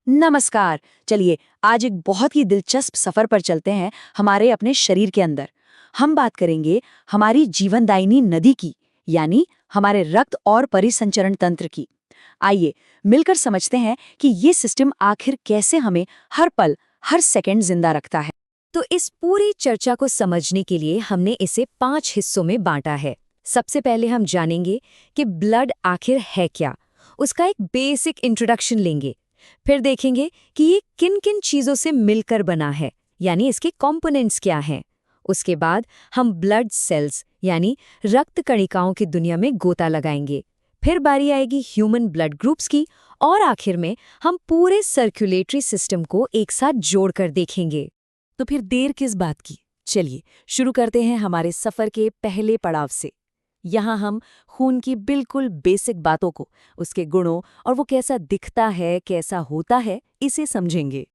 नमस्कार। चलिए आज एक बहुत ही दिलचस्प सफर पर चलते हैं हमारे अपने शरीर के अंदर। हम बात करेंगे हमारी जीवनदायिनी नदी की, यानी हमारे रक्त और परिसंचरण तंत्र की। आइए मिलकर समझते हैं कि ये सिस्टम आखिर कैसे हमें हर पल हर सेकंड जिंदा रखता है। तो इस पूरी चर्चा को समझने के लिए हमने इसे 5 हिस्सों में बांटा है। सबसे पहले हम जानेंगे कि ब्लड आखिर है क्या, उसका एक बेसिक इंट्रोडक्शन लेंगे। फिर देखेंगे कि ये किन किन चीज़ों से मिलकर बना है, यानी इसके कंपोनेंट्स क्या हैं। उसके बाद हम ब्लड सेल्स यानी रक्त कणिकाओं की दुनिया में गोता लगाएंगे। फिर बारी आएगी ह्यूमन ब्लड ग्रुप्स की, और आखिर में हम पूरे सर्कुलेटरी सिस्टम को एक साथ जोड़कर देखेंगे। तो फिर देर किस बात की, चलिए शुरू करते हैं हमारे सफर के पहले पड़ाव से। यहाँ हम खून की बिल्कुल बेसिक बातों को, उसके गुणों और वो कैसा दिखता है, कैसा होता है, इसे समझेंगे।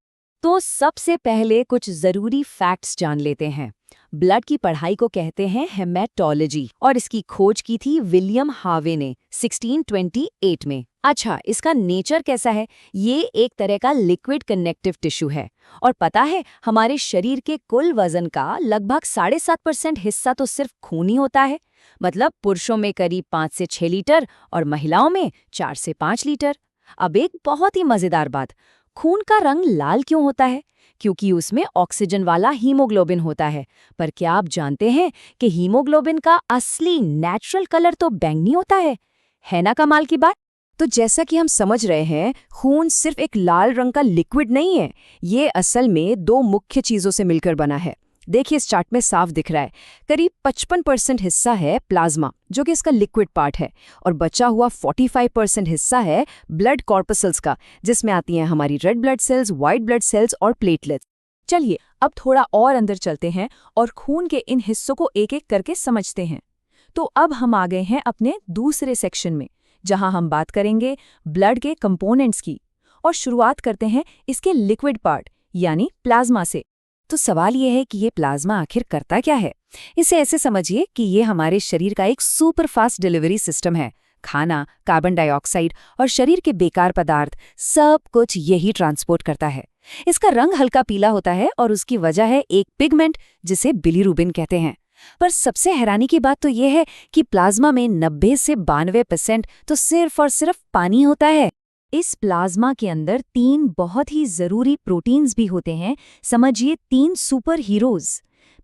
तो सबसे पहले कुछ जरूरी फैक्ट्स जान लेते हैं। ब्लड की पढ़ाई को कहते हैं हेमेटोलॉजी, और इसकी खोज की थी विलियम हार्वे ने 1628 में। अच्छा, इसका नेचर कैसा है? ये एक तरह का लिक्विड कनेक्टिव टिश्यू है। और पता है, हमारे शरीर के कुल वजन का लगभग 7.5% हिस्सा तो सिर्फ खून ही होता है। मतलब पुरुषों में करीब 5 से 6 लीटर और महिलाओं में 4 से 5 लीटर। अब एक बहुत ही मजेदार बात, खून का रंग लाल क्यों होता है? क्योंकि उसमें ऑक्सीजन वाला हीमोग्लोबिन होता है। पर क्या आप जानते हैं कि हीमोग्लोबिन का असली नेचुरल कलर तो बैंगनी होता है ना कमाल की बात? तो जैसा कि हम समझ रहे हैं, खून सिर्फ एक लाल रंग का लिक्विड नहीं है, ये असल में 2 मुख्य चीजों से मिलकर बना है। देखिए, इस चार्ट में साफ दिख रहा है। करीब 55% हिस्सा है प्लाज्मा, जो कि इसका लिक्विड पार्ट है, और बचा हुआ 45% हिस्सा है ब्लड कॉर्पसल्स का, जिसमें आती हैं हमारी red blood cells, white blood cells और प्लेटलेट्स। चलिए अब थोड़ा और अंदर चलते हैं और खून के इन हिस्सों को एक एक करके समझते हैं। तो अब हम आ गए हैं अपने दूसरे सेक्शन में, जहां हम बात करेंगे ब्लड के कंपोनेंट्स की, और शुरुआत करते हैं इसके लिक्विड पार्ट यानी प्लाज्मा से। तो सवाल ये है कि ये प्लाज्मा आखिर करता क्या है? इसे ऐसे समझिए कि ये हमारे शरीर का एक सुपर फास्ट डिलीवरी सिस्टम है। खाना, कार्बन डाइऑक्साइड और शरीर के बेकार पदार्थ, सब कुछ यही ट्रांसपोर्ट करता है। इसका रंग हल्का पीला होता है और उसकी वजह है एक पिगमेंट जिसे बिलीरुबिन कहते हैं। पर सबसे हैरानी की बात तो यह है कि प्लाज्मा में 90 से 92% तो सिर्फ और सिर्फ पानी होता है। इस प्लाज्मा के अंदर 3 बहुत ही जरूरी प्रोटीन्स भी होते हैं। समझिए 3 सुपर हीरोज।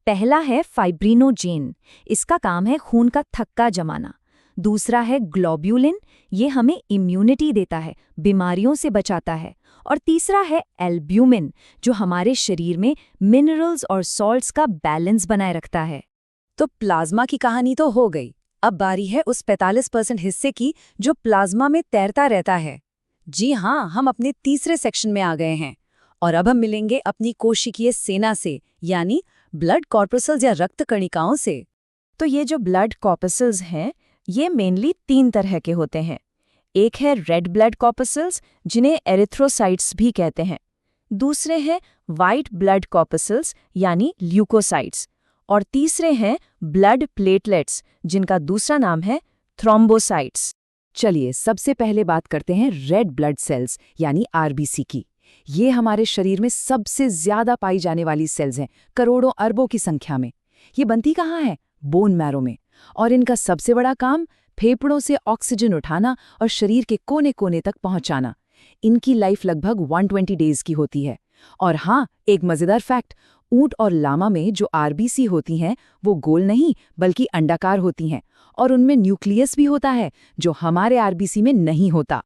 पहला है फाइब्रिनोजेन, इसका काम है खून का थक्का जमाना। दूसरा है ग्लोब्यूलिन, ये हमें इम्यूनिटी देता है, बीमारियों से बचाता है। और तीसरा है एल्ब्यूमिन, जो हमारे शरीर में मिनरल्स और सॉल्ट्स का बैलेंस बनाए रखता है। तो प्लाज्मा की कहानी तो हो गई। अब बारी है उस 45% हिस्से की जो प्लाज्मा में तैरता रहता है। जी हाँ, हम अपने तीसरे सेक्शन में आ गए हैं, और अब हम मिलेंगे अपनी कोशिकीय सेना से, यानी ब्लड कॉर्पसल्स या रक्त कणिकाओं से। तो ये जो ब्लड कॉर्पसल्स हैं, ये मेनली 3 तरह के होते हैं। एक है रेड ब्लड कॉर्पसल्स, जिन्हें एरिथ्रोसाइट्स भी कहते हैं। दूसरे हैं वाइट ब्लड कॉर्पसल्स यानी ल्यूकोसाइट्स, और तीसरे हैं ब्लड प्लेटलेट्स, जिनका दूसरा नाम है थ्रोम्बोसाइट्स। चलिए सबसे पहले बात करते हैं रेड ब्लड सेल्स यानी आरबीसी की। ये हमारे शरीर में सबसे ज्यादा पाई जाने वाली सेल्स हैं, करोड़ों अरबों की संख्या में। ये बनती कहाँ है? बोन मैरो में। और इनका सबसे बड़ा काम फेफड़ों से ऑक्सीजन उठाना और शरीर के कोने कोने तक पहुंचाना। इनकी लाइफ लगभग 120 डेज की होती है। और हाँ, एक मजेदार फैक्ट, ऊंट और लामा में जो आरबीसी होती हैं वो गोल नहीं बल्कि अंडाकार होती हैं, और उनमें न्यूक्लियस भी होता है जो हमारे आरबीसी में नहीं होता।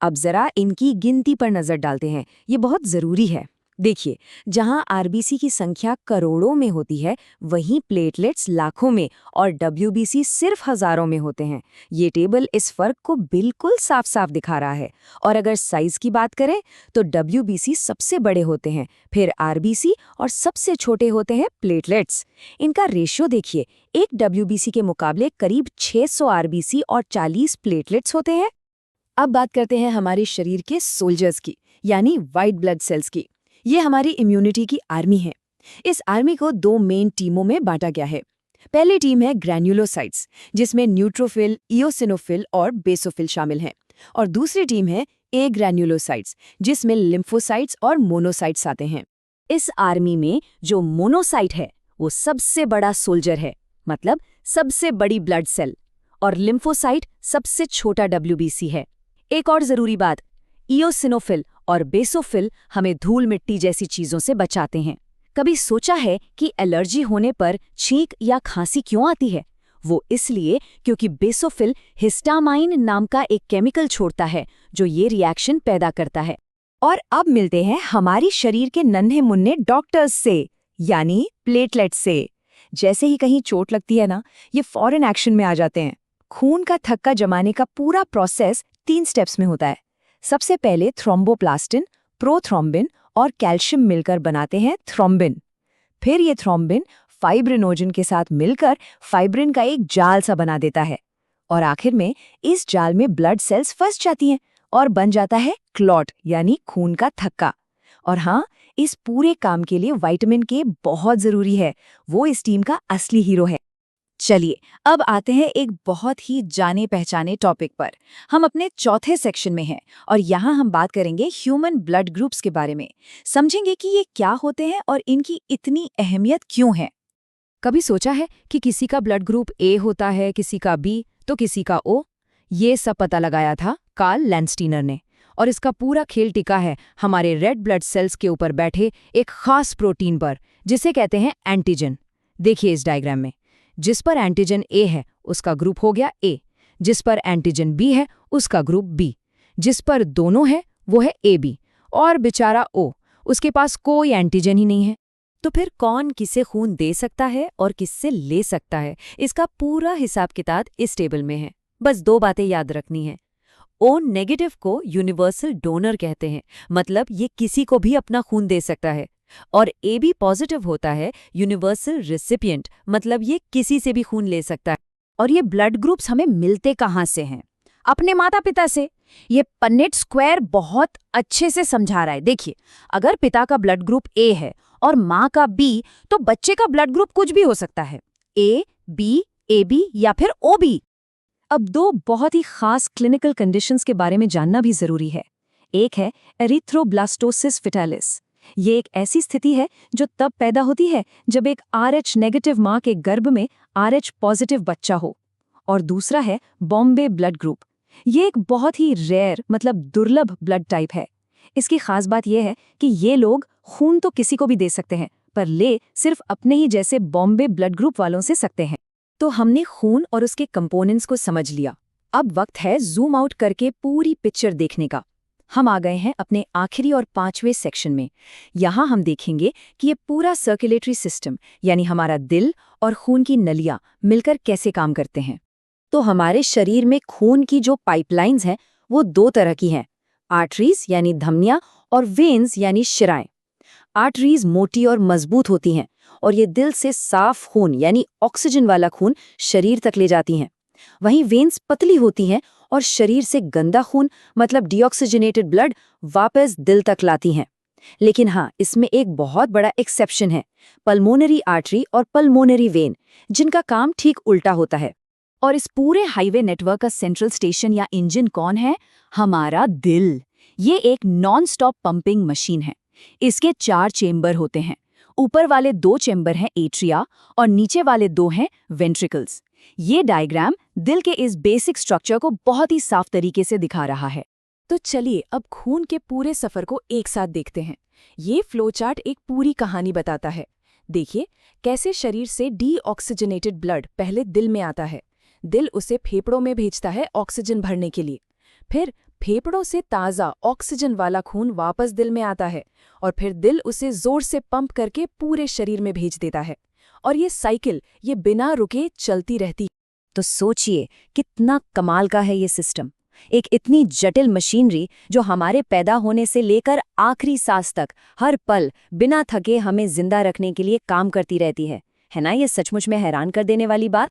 अब जरा इनकी गिनती पर नजर डालते हैं, ये बहुत जरूरी है। देखिए, जहां आरबीसी की संख्या करोड़ों में होती है, वहीं प्लेटलेट्स लाखों में और डब्ल्यूबीसी सिर्फ हजारों में होते हैं। ये टेबल इस फर्क को बिल्कुल साफ साफ दिखा रहा है। और अगर साइज की बात करें तो डब्ल्यूबीसी सबसे बड़े होते हैं, फिर आरबीसी, और सबसे छोटे होते हैं प्लेटलेट्स। इनका रेशियो देखिए, एक डब्ल्यूबीसी के मुकाबले करीब 600 आरबीसी और 40 प्लेटलेट्स होते हैं। अब बात करते हैं हमारे शरीर के सोल्जर्स की, यानी वाइट ब्लड सेल्स की। ये हमारी इम्यूनिटी की आर्मी है। इस आर्मी को 2 मेन टीमों में बांटा गया है। पहली टीम है ग्रैन्युलोसाइट्स, जिसमें न्यूट्रोफिल, इओसिनोफिल और बेसोफिल शामिल हैं। और दूसरी टीम है ए ग्रैन्युलोसाइट्स, जिसमें लिम्फोसाइट्स और मोनोसाइट्स आते हैं। इस आर्मी में जो मोनोसाइट है वो सबसे बड़ा सोल्जर है, मतलब सबसे बड़ी ब्लड सेल, और लिम्फोसाइट सबसे छोटा WBC है। एक और जरूरी बात, इओसिनोफिल और बेसोफिल हमें धूल मिट्टी जैसी चीजों से बचाते हैं। कभी सोचा है कि एलर्जी होने पर छींक या खांसी क्यों आती है? वो इसलिए क्योंकि बेसोफिल हिस्टामाइन नाम का एक केमिकल छोड़ता है जो ये रिएक्शन पैदा करता है। और अब मिलते हैं हमारी शरीर के नन्हे मुन्ने डॉक्टर्स से, यानी प्लेटलेट्स से। जैसे ही कहीं चोट लगती है ना, ये फौरन एक्शन में आ जाते हैं। खून का थक्का जमाने का पूरा प्रोसेस 3 स्टेप्स में होता है। सबसे पहले थ्रोम्बोप्लास्टिन, प्रोथ्रोम्बिन और कैल्शियम मिलकर बनाते हैं थ्रोम्बिन। फिर ये थ्रोम्बिन फाइब्रिनोजन के साथ मिलकर फाइब्रिन का एक जाल सा बना देता है, और आखिर में इस जाल में ब्लड सेल्स फंस जाती हैं और बन जाता है क्लॉट, यानी खून का थक्का। और हाँ, इस पूरे काम के लिए विटामिन के बहुत जरूरी है। वो इस टीम का असली हीरो है। चलिए अब आते हैं एक बहुत ही जाने पहचाने टॉपिक पर। हम अपने चौथे सेक्शन में हैं और यहाँ हम बात करेंगे ह्यूमन ब्लड ग्रुप्स के बारे में। समझेंगे कि ये क्या होते हैं और इनकी इतनी अहमियत क्यों है। कभी सोचा है कि किसी का ब्लड ग्रुप ए होता है, किसी का बी तो किसी का ओ? ये सब पता लगाया था कार्ल लैंडस्टीनर ने, और इसका पूरा खेल टिका है हमारे रेड ब्लड सेल्स के ऊपर बैठे एक खास प्रोटीन पर, जिसे कहते हैं एंटीजन। देखिए इस डायग्राम में, जिस पर एंटीजन ए है उसका ग्रुप हो गया ए, जिस पर एंटीजन बी है उसका ग्रुप बी, जिस पर दोनों है वो है AB, और बेचारा ओ, उसके पास कोई एंटीजन ही नहीं है। तो फिर कौन किसे खून दे सकता है और किससे ले सकता है, इसका पूरा हिसाब किताब इस टेबल में है। बस 2 बातें याद रखनी है। O नेगेटिव को यूनिवर्सल डोनर कहते हैं, मतलब ये किसी को भी अपना खून दे सकता है, और AB पॉजिटिव होता है यूनिवर्सल रिसिपिएंट, मतलब ये किसी से भी खून ले सकता है। और ये ब्लड ग्रुप्स हमें मिलते कहाँ से हैं? अपने माता पिता से। ये पन्नेट स्क्वायर बहुत अच्छे से समझा रहा है। देखिए, अगर पिता का ब्लड ग्रुप A है और माँ का B, तो बच्चे का ब्लड ग्रुप कुछ भी हो सकता है, A, B, AB या फिर OB। अब 2 बहुत ही खास क्लिनिकल कंडीशंस के बारे में जानना भी जरूरी है। एक है एरिथ्रोब्लास्टोसिस फेटालिस। ये एक ऐसी स्थिति है जो तब पैदा होती है जब एक RH नेगेटिव माँ के गर्भ में RH पॉजिटिव बच्चा हो। और दूसरा है बॉम्बे ब्लड ग्रुप। ये एक बहुत ही रेयर, मतलब दुर्लभ ब्लड टाइप है। इसकी खास बात यह है कि ये लोग खून तो किसी को भी दे सकते हैं, पर ले सिर्फ अपने ही जैसे बॉम्बे ब्लड ग्रुप वालों से सकते हैं। तो हमने खून और उसके कंपोनेंट्स को समझ लिया। अब वक्त है जूम आउट करके पूरी पिक्चर देखने का। हम आ गए हैं अपने आखिरी और 5वें सेक्शन में। यहाँ हम देखेंगे कि ये पूरा सर्कुलेटरी सिस्टम, यानी हमारा दिल और खून की नलियाँ मिलकर कैसे काम करते हैं। तो हमारे शरीर में खून की जो पाइपलाइंस हैं वो 2 तरह की हैं, आर्टरीज यानी धमनियाँ और वेन्स यानी शिराएं। आर्टरीज मोटी और मजबूत होती हैं और ये दिल से साफ खून यानी ऑक्सीजन वाला खून शरीर तक ले जाती हैं। वहीं वेन्स पतली होती हैं और शरीर से गंदा खून, मतलब डीऑक्सीजनेटेड ब्लड, वापस दिल तक लाती हैं। लेकिन हाँ, इसमें एक बहुत बड़ा एक्सेप्शन है, पल्मोनरी आर्टरी और पल्मोनरी वेन, जिनका काम ठीक उल्टा होता है। और इस पूरे हाईवे नेटवर्क का सेंट्रल स्टेशन या इंजन कौन है? हमारा दिल। ये एक नॉन स्टॉप पंपिंग मशीन है। इसके 4 चेंबर होते हैं। ऊपर वाले 2 चेंबर हैं एट्रिया और नीचे वाले 2 हैं वेंट्रिकल्स। ये डायग्राम दिल के इस बेसिक स्ट्रक्चर को बहुत ही साफ तरीके से दिखा रहा है। तो चलिए अब खून के पूरे सफर को एक साथ देखते हैं। ये फ्लोचार्ट एक पूरी कहानी बताता है। देखिए कैसे शरीर से डीऑक्सीजनेटेड ब्लड पहले दिल में आता है। दिल उसे फेफड़ों में भेजता है ऑक्सीजन भरने के लिए। फिर फेफड़ों से ताज़ा ऑक्सीजन वाला खून वापस दिल में आता है और फिर दिल उसे जोर से पंप करके पूरे शरीर में भेज देता है। और ये साइकिल ये बिना रुके चलती रहती है। तो सोचिए कितना कमाल का है ये सिस्टम। एक इतनी जटिल मशीनरी जो हमारे पैदा होने से लेकर आखिरी सांस तक हर पल बिना थके हमें जिंदा रखने के लिए काम करती रहती है ना? ये सचमुच में हैरान कर देने वाली बात।